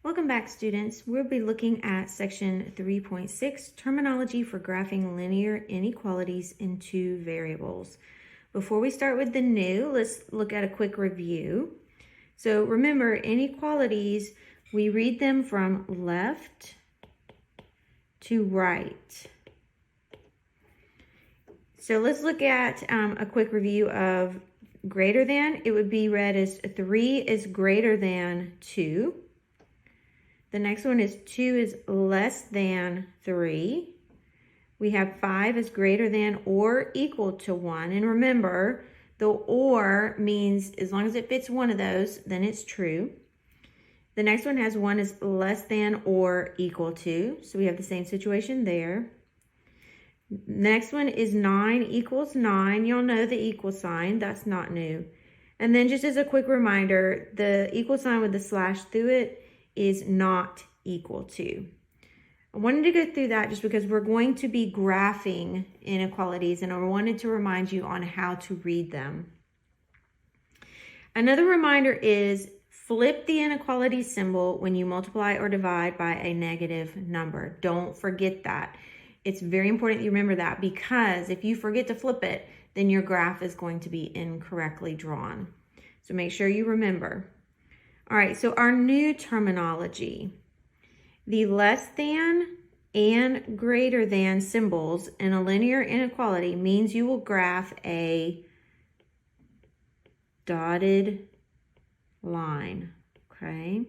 Welcome back, students. We'll be looking at section 3.6, terminology for graphing linear inequalities in two variables. Before we start with the new, let's look at a quick review. So remember, inequalities, we read them from left to right. So let's look at a quick review of greater than. It would be read as 3 is greater than 2. The next one is 2 is less than 3. We have 5 is greater than or equal to 1. And remember, the or means as long as it fits one of those, then it's true. The next one has 1 is less than or equal to. So we have the same situation there. Next one is 9 equals 9. Y'all know the equal sign. That's not new. And then just as a quick reminder, the equal sign with the slash through it is not equal to. I wanted to go through that just because we're going to be graphing inequalities and I wanted to remind you on how to read them. Another reminder is flip the inequality symbol when you multiply or divide by a negative number. Don't forget that. It's very important you remember that because if you forget to flip it, then your graph is going to be incorrectly drawn. So make sure you remember. All right, so our new terminology. The less than and greater than symbols in a linear inequality means you will graph a dotted line, okay?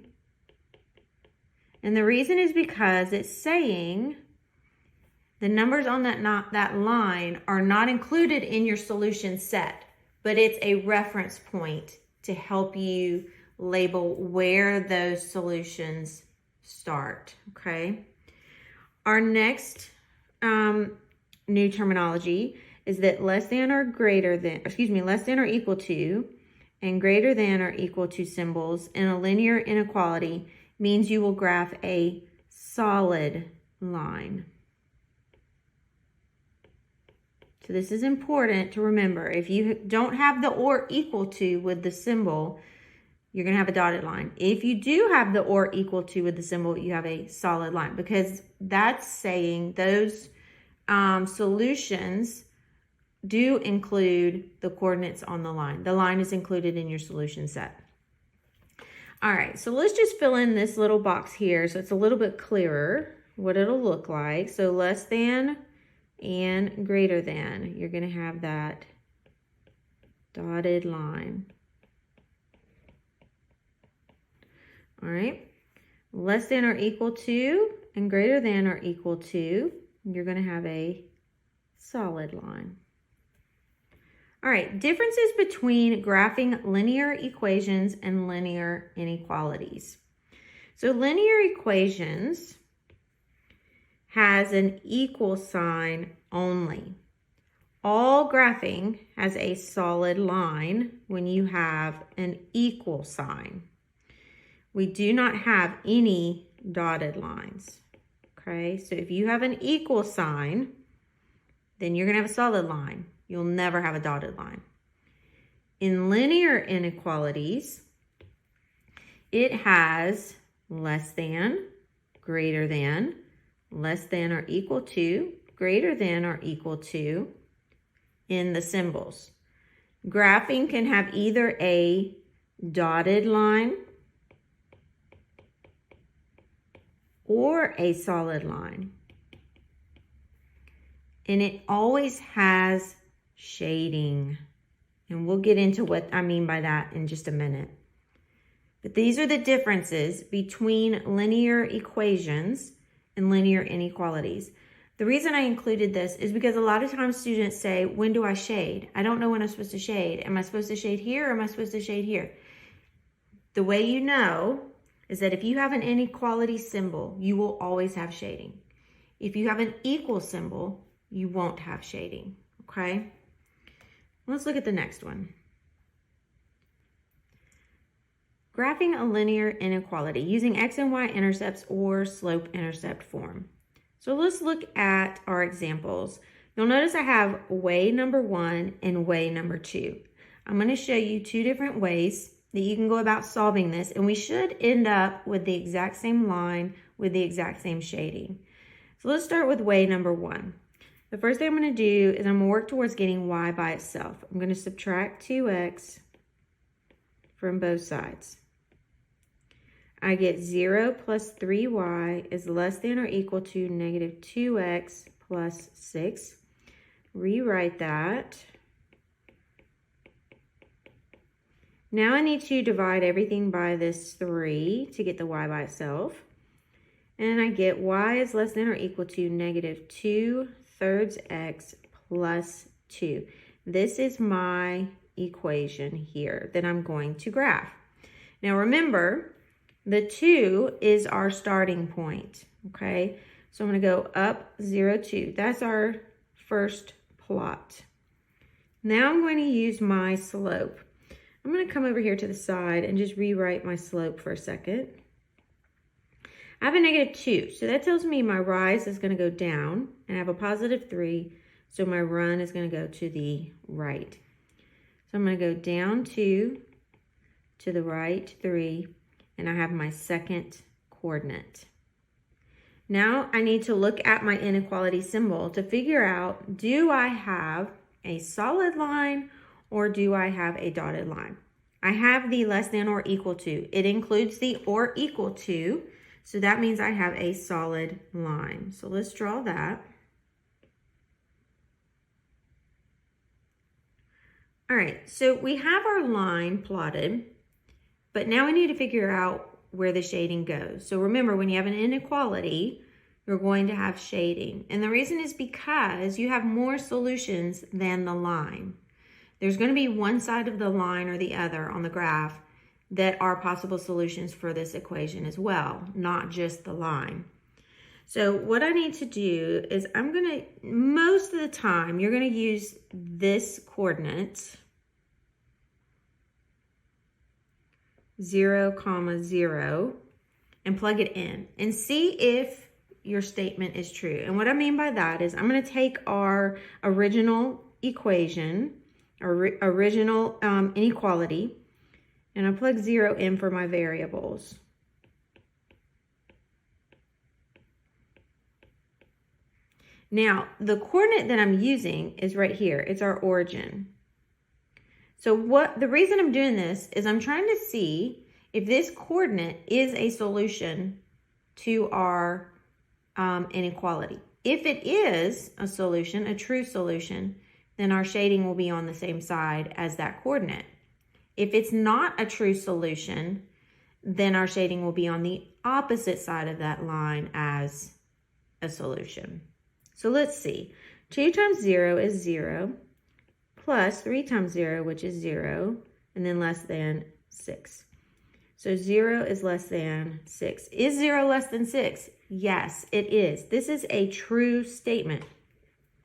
And the reason is because it's saying the numbers on that line are not included in your solution set, but it's a reference point to help you label where those solutions start, okay? Our next new terminology is that less than or equal to and greater than or equal to symbols in a linear inequality means you will graph a solid line. So this is important to remember. If you don't have the or equal to with the symbol, you're going to have a dotted line. If you do have the or equal to with the symbol, you have a solid line because that's saying those solutions do include the coordinates on the line. The line is included in your solution set. All right, so let's just fill in this little box here so it's a little bit clearer what it'll look like. So less than and greater than, you're going to have that dotted line. All right, less than or equal to and greater than or equal to, you're going to have a solid line. All right, differences between graphing linear equations and linear inequalities. So linear equations has an equal sign only. All graphing has a solid line when you have an equal sign. We do not have any dotted lines, okay? So if you have an equal sign, then you're gonna have a solid line. You'll never have a dotted line. In linear inequalities, it has less than, greater than, less than or equal to, greater than or equal to in the symbols. Graphing can have either a dotted line or a solid line. And it always has shading. And we'll get into what I mean by that in just a minute. But these are the differences between linear equations and linear inequalities. The reason I included this is because a lot of times students say, when do I shade? I don't know when I'm supposed to shade. Am I supposed to shade here or am I supposed to shade here? The way you know is that if you have an inequality symbol, you will always have shading. If you have an equal symbol, you won't have shading, okay? Let's look at the next one. Graphing a linear inequality using x and y intercepts or slope-intercept form. So let's look at our examples. You'll notice I have way number 1 and way number 2. I'm going to show you two different ways that you can go about solving this, and we should end up with the exact same line with the exact same shading. So let's start with way number 1. The first thing I'm going to do is I'm going to work towards getting y by itself. I'm going to subtract 2x from both sides. I get 0 plus 3y is less than or equal to negative 2x plus 6. Rewrite that. Now I need to divide everything by this 3 to get the y by itself. And I get y is less than or equal to negative 2/3 x plus 2. This is my equation here that I'm going to graph. Now remember, the 2 is our starting point, okay? So I'm going to go up 0, 2. That's our first plot. Now I'm going to use my slope. I'm going to come over here to the side and just rewrite my slope for a second. I have a negative 2, so that tells me my rise is going to go down, and I have a positive 3, so my run is going to go to the right. So I'm going to go down 2, to the right 3, and I have my second coordinate. Now I need to look at my inequality symbol to figure out, do I have a solid line or do I have a dotted line? I have the less than or equal to. It includes the or equal to, so that means I have a solid line. So let's draw that. All right, so we have our line plotted, but now we need to figure out where the shading goes. So remember, when you have an inequality, you're going to have shading. And the reason is because you have more solutions than the line. There's going to be one side of the line or the other on the graph that are possible solutions for this equation as well, not just the line. So what I need to do is most of the time, you're going to use this coordinate, 0, 0, and plug it in and see if your statement is true. And what I mean by that is I'm going to take our original equation, original inequality, and I plug 0 in for my variables. Now, the coordinate that I'm using is right here. It's our origin. So the reason I'm doing this is I'm trying to see if this coordinate is a solution to our inequality. If it is a solution, a true solution, then our shading will be on the same side as that coordinate. If it's not a true solution, then our shading will be on the opposite side of that line as a solution. So let's see. 2 times 0 is 0, plus 3 times 0, which is 0, and then less than 6. So 0 is less than 6. Is 0 less than 6? Yes, it is. This is a true statement.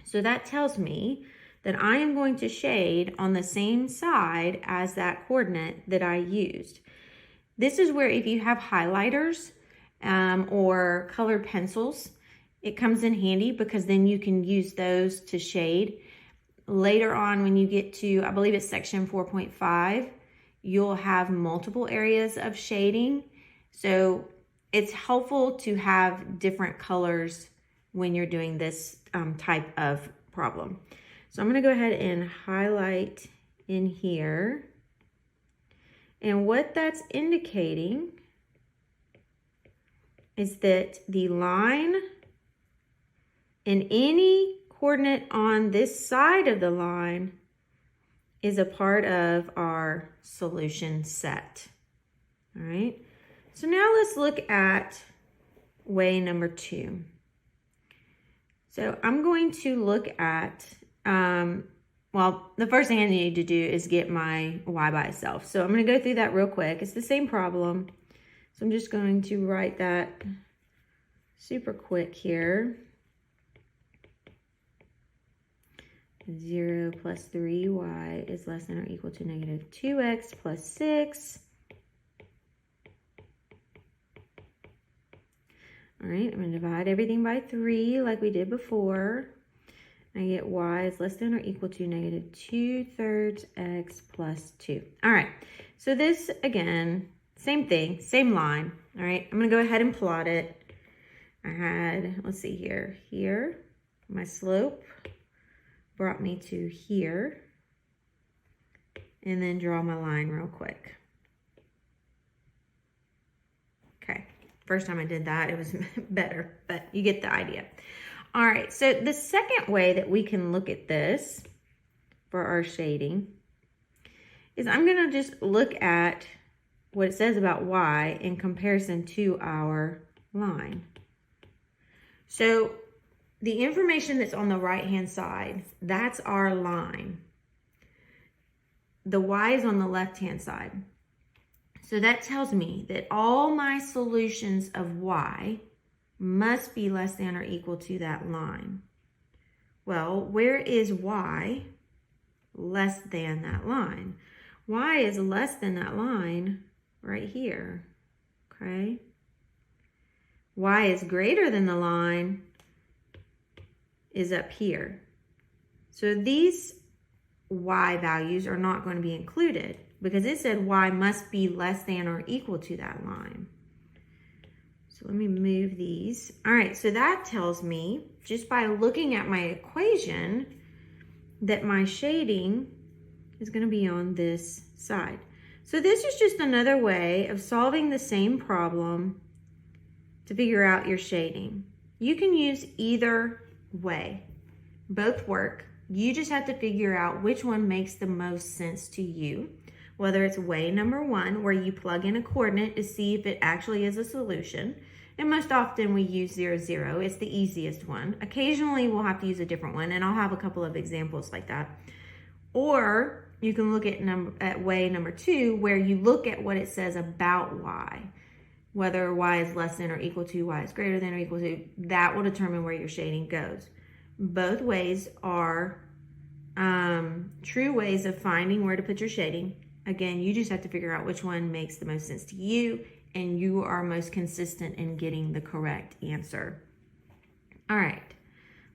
So that tells me that I am going to shade on the same side as that coordinate that I used. This is where if you have highlighters or colored pencils, it comes in handy because then you can use those to shade. Later on when you get to, I believe it's section 4.5, you'll have multiple areas of shading. So it's helpful to have different colors when you're doing this type of problem. So I'm going to go ahead and highlight in here. And what that's indicating is that the line and any coordinate on this side of the line is a part of our solution set. All right. So now let's look at way number 2. So I'm going to look at, well, the first thing I need to do is get my y by itself. So I'm going to go through that real quick. It's the same problem. So I'm just going to write that super quick here. 0 plus 3y is less than or equal to negative 2x plus 6. All right, I'm going to divide everything by 3 like we did before. I get y is less than or equal to negative 2/3 x plus 2. All right, so this, again, same thing, same line. All right, I'm going to go ahead and plot it. I had, let's see here, my slope brought me to here, and then draw my line real quick. Okay, first time I did that, it was better, but you get the idea. All right, so the second way that we can look at this for our shading is I'm gonna just look at what it says about y in comparison to our line. So the information that's on the right-hand side, that's our line. The y is on the left-hand side. So that tells me that all my solutions of y must be less than or equal to that line. Well, where is y less than that line? Y is less than that line right here, okay? Y is greater than the line is up here. So these y values are not going to be included because it said y must be less than or equal to that line. So let me move these. All right, so that tells me, just by looking at my equation, that my shading is going to be on this side. So this is just another way of solving the same problem to figure out your shading. You can use either way. Both work. You just have to figure out which one makes the most sense to you. Whether it's way number one, where you plug in a coordinate to see if it actually is a solution. And most often we use 0, 0. It's the easiest one. Occasionally we'll have to use a different one, and I'll have a couple of examples like that. Or you can look at way number two, where you look at what it says about y. Whether y is less than or equal to, y is greater than or equal to, that will determine where your shading goes. Both ways are true ways of finding where to put your shading. Again, you just have to figure out which one makes the most sense to you and you are most consistent in getting the correct answer. All right,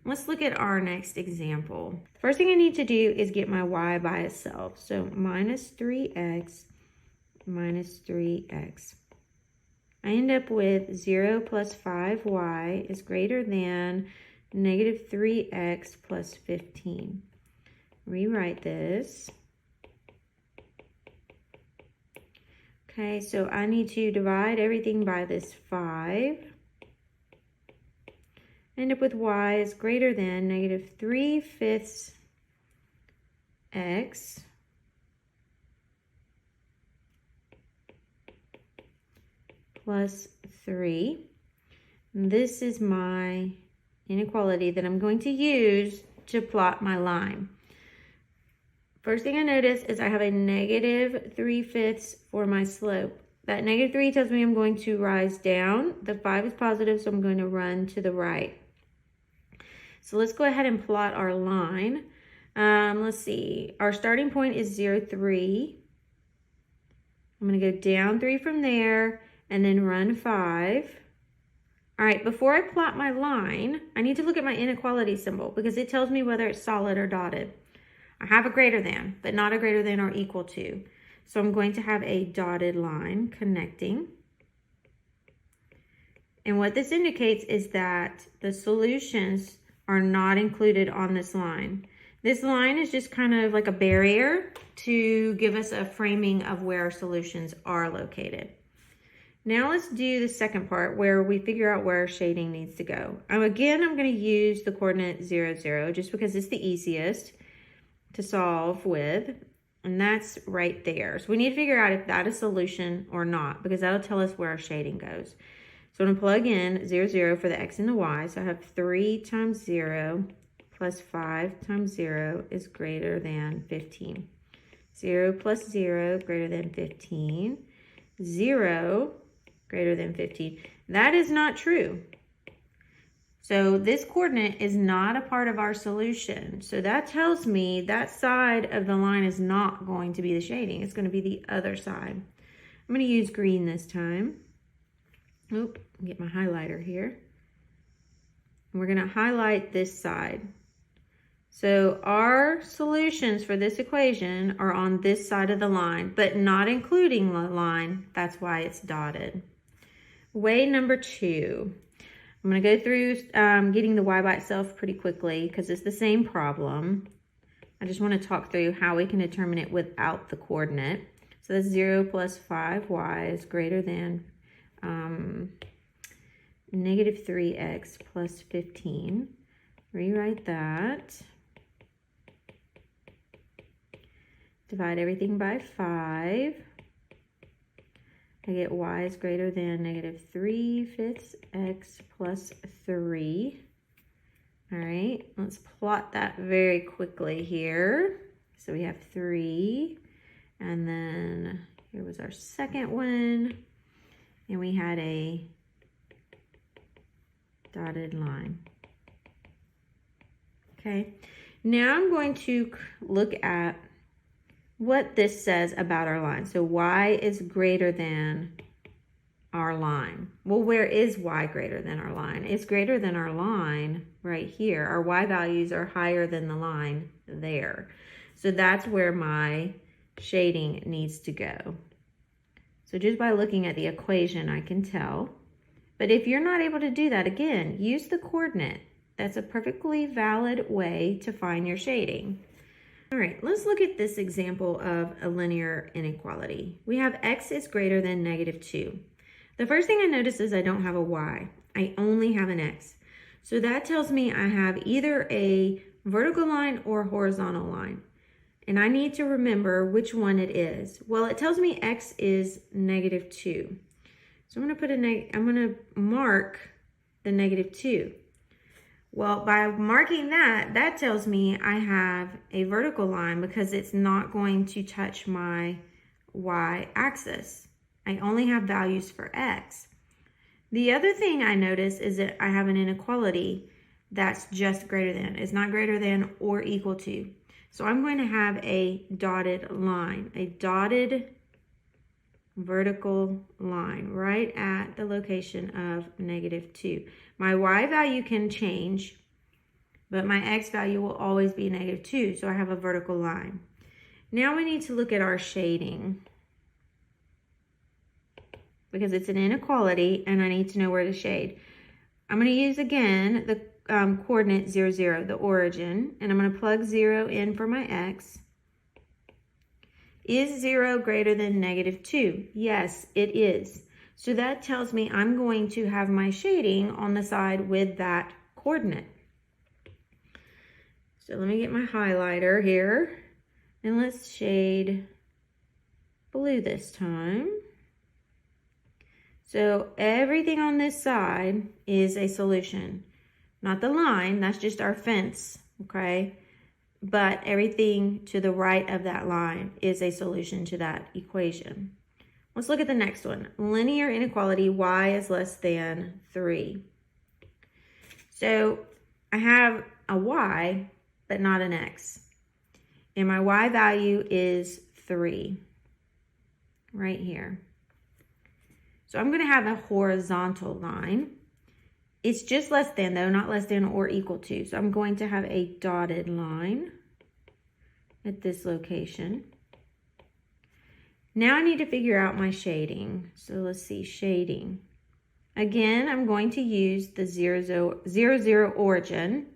let's look at our next example. First thing I need to do is get my y by itself. So minus 3x minus 3x. I end up with 0 plus 5y is greater than negative 3x plus 15. Rewrite this. Okay, so I need to divide everything by this 5. End up with y is greater than negative 3/5 x plus 3. And this is my inequality that I'm going to use to plot my line. First thing I notice is I have a negative 3/5 for my slope. That negative 3 tells me I'm going to rise down. The 5 is positive, so I'm going to run to the right. So let's go ahead and plot our line. Let's see. Our starting point is 0, 3. I'm going to go down 3 from there and then run 5. All right, before I plot my line, I need to look at my inequality symbol because it tells me whether it's solid or dotted. I have a greater than, but not a greater than or equal to. So I'm going to have a dotted line connecting. And what this indicates is that the solutions are not included on this line. This line is just kind of like a barrier to give us a framing of where our solutions are located. Now let's do the second part where we figure out where our shading needs to go. Again, I'm going to use the coordinate 0, 0 just because it's the easiest to solve with, and that's right there. So we need to figure out if that is a solution or not because that'll tell us where our shading goes. So I'm going to plug in 0, 0 for the x and the y. So I have 3 times 0 plus 5 times 0 is greater than 15. 0 plus 0 greater than 15. 0 greater than 15. That is not true. So this coordinate is not a part of our solution. So that tells me that side of the line is not going to be the shading. It's going to be the other side. I'm going to use green this time. Oop, get my highlighter here. And we're going to highlight this side. So our solutions for this equation are on this side of the line, but not including the line. That's why it's dotted. Way number 2. I'm going to go through getting the y by itself pretty quickly because it's the same problem. I just want to talk through how we can determine it without the coordinate. So that's 0 plus 5y is greater than negative 3x plus 15. Rewrite that. Divide everything by 5. I get y is greater than negative 3/5 x plus 3. All right, let's plot that very quickly here. So we have 3, and then here was our second one, and we had a dotted line. Okay, now I'm going to look at what this says about our line. So y is greater than our line. Well, where is y greater than our line? It's greater than our line right here. Our y values are higher than the line there. So that's where my shading needs to go. So just by looking at the equation, I can tell. But if you're not able to do that, again, use the coordinate. That's a perfectly valid way to find your shading. All right, let's look at this example of a linear inequality. We have x is greater than negative 2. The first thing I notice is I don't have a y. I only have an x. So that tells me I have either a vertical line or a horizontal line. And I need to remember which one it is. Well, it tells me x is negative 2. So I'm going to mark the negative 2. Well, by marking that, that tells me I have a vertical line because it's not going to touch my y-axis. I only have values for x. The other thing I notice is that I have an inequality that's just greater than. It's not greater than or equal to. So I'm going to have a dotted line, a dotted vertical line right at the location of negative 2. My y value can change, but my x value will always be negative 2, so I have a vertical line. Now we need to look at our shading because it's an inequality and I need to know where to shade. I'm going to use again the coordinate 0, 0, the origin, and I'm going to plug 0 in for my x. Is 0 greater than negative 2? Yes, it is. So that tells me I'm going to have my shading on the side with that coordinate. So let me get my highlighter here and let's shade blue this time. So everything on this side is a solution. Not the line, that's just our fence, okay? But everything to the right of that line is a solution to that equation. Let's look at the next one. Linear inequality, y is less than 3. So I have a y, but not an x. And my y value is 3, right here. So I'm going to have a horizontal line. It's just less than though, not less than or equal to. So I'm going to have a dotted line at this location. Now I need to figure out my shading. So let's see, shading. Again, I'm going to use the 0, 0 origin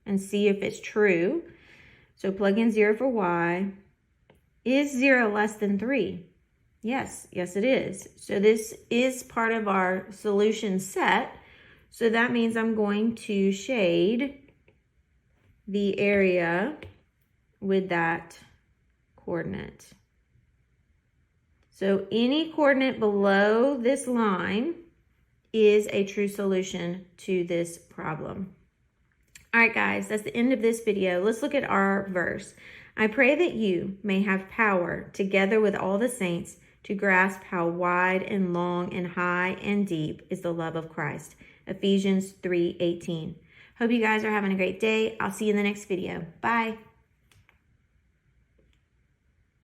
and see if it's true. So plug in 0 for y. Is 0 less than 3? Yes, yes it is. So this is part of our solution set. So that means I'm going to shade the area with that coordinate. So any coordinate below this line is a true solution to this problem. All right, guys, that's the end of this video. Let's look at our verse. I pray that you may have power together with all the saints to grasp how wide and long and high and deep is the love of Christ. Ephesians 3:18. Hope you guys are having a great day. I'll see you in the next video. Bye.